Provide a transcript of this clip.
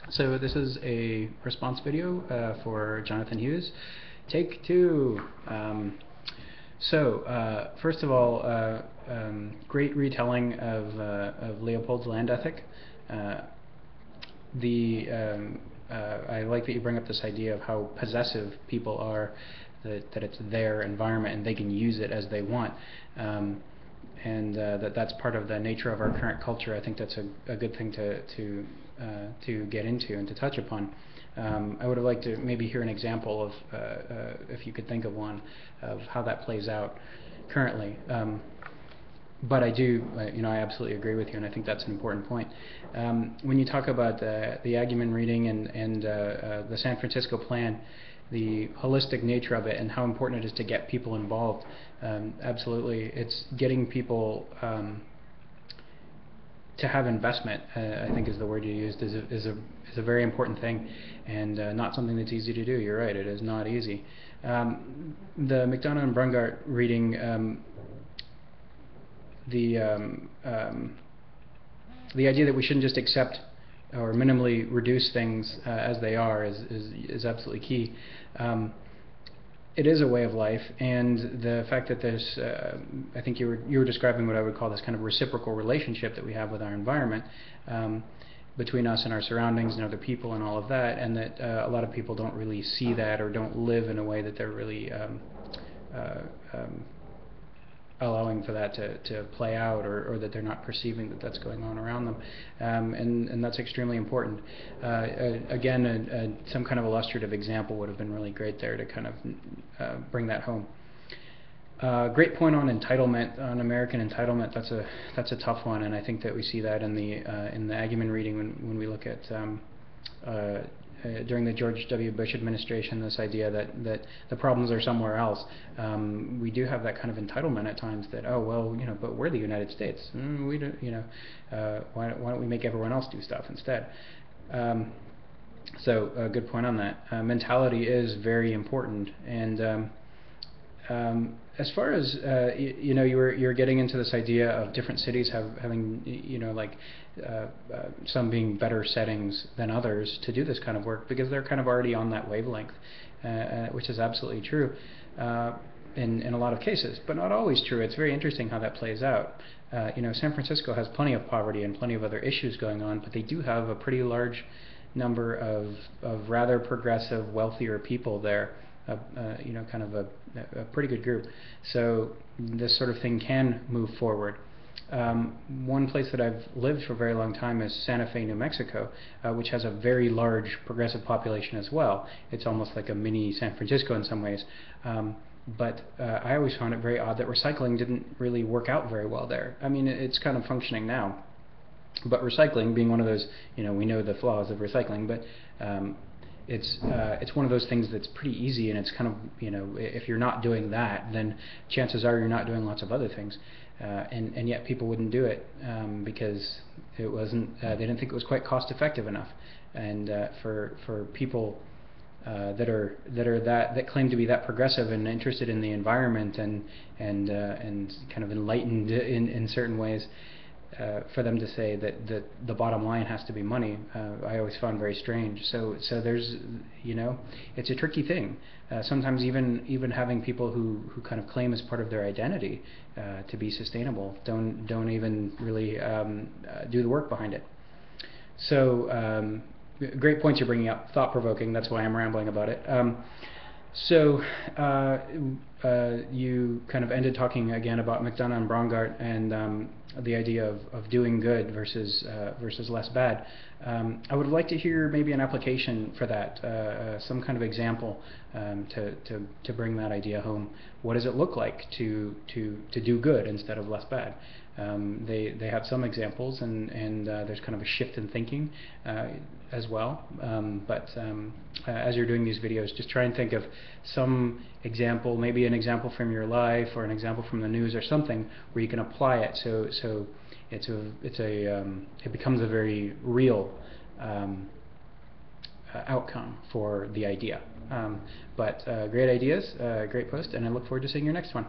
So this is a response video for Jonathan Hughes. Take two. First of all, great retelling of Leopold's land ethic. I like that you bring up this idea of how possessive people are, that it's their environment and they can use it as they want. That's part of the nature of our current culture. I think that's a good thing to get into and to touch upon. I would have liked to maybe hear an example of, if you could think of one, of how that plays out currently. But I do, I absolutely agree with you, and I think that's an important point. When you talk about the Agyeman reading and the San Francisco plan, the holistic nature of it and how important it is to get people involved, absolutely, it's getting people to have investment, I think is the word you used, is a very important thing, and not something that's easy to do. You're right, it is not easy. The McDonough and Brungart reading, the idea that we shouldn't just accept or minimally reduce things as they are is absolutely key. It is a way of life, and the fact that there's, I think you were describing what I would call this kind of reciprocal relationship that we have with our environment, between us and our surroundings and other people and all of that, and that a lot of people don't really see that or don't live in a way that they're really allowing for that to play out, or that they're not perceiving that that's going on around them, and that's extremely important. Again, some kind of illustrative example would have been really great there to kind of bring that home. Great point on entitlement, on American entitlement. That's a tough one, and I think that we see that in the Agyeman reading when we look at during the George W. Bush administration, this idea that the problems are somewhere else. We do have that kind of entitlement at times that, oh well, but we're the United States. We don't, why don't we make everyone else do stuff instead? So a good point on that. Mentality is very important, and as far as you're getting into this idea of different cities having some being better settings than others to do this kind of work because they're kind of already on that wavelength, which is absolutely true in a lot of cases, but not always true. It's very interesting how that plays out. San Francisco has plenty of poverty and plenty of other issues going on, but they do have a pretty large number of rather progressive, wealthier people there. Kind of a pretty good group. So this sort of thing can move forward. One place that I've lived for a very long time is Santa Fe, New Mexico, which has a very large progressive population as well. It's almost like a mini San Francisco in some ways. But I always found it very odd that recycling didn't really work out very well there. I mean, it's kind of functioning now. But recycling being one of those, we know the flaws of recycling, but it's one of those things that's pretty easy, and it's kind of, if you're not doing that, then chances are you're not doing lots of other things, and yet people wouldn't do it because it wasn't, they didn't think it was quite cost effective enough. And for people that claim to be that progressive and interested in the environment and kind of enlightened in certain ways, for them to say that the bottom line has to be money, I always found very strange. So there's, it's a tricky thing. Sometimes even having people who kind of claim as part of their identity to be sustainable don't even really do the work behind it. So great points you're bringing up, thought-provoking. That's why I'm rambling about it. So you kind of ended talking again about McDonough and Brungart and the idea of doing good versus less bad. I would like to hear maybe an application for that, some kind of example to bring that idea home. What does it look like to do good instead of less bad? They have some examples, and there's kind of a shift in thinking as well. But as you're doing these videos, just try and think of some example, maybe an example from your life or an example from the news or something where you can apply it. So it becomes a very real outcome for the idea. But great ideas, great post, and I look forward to seeing your next one.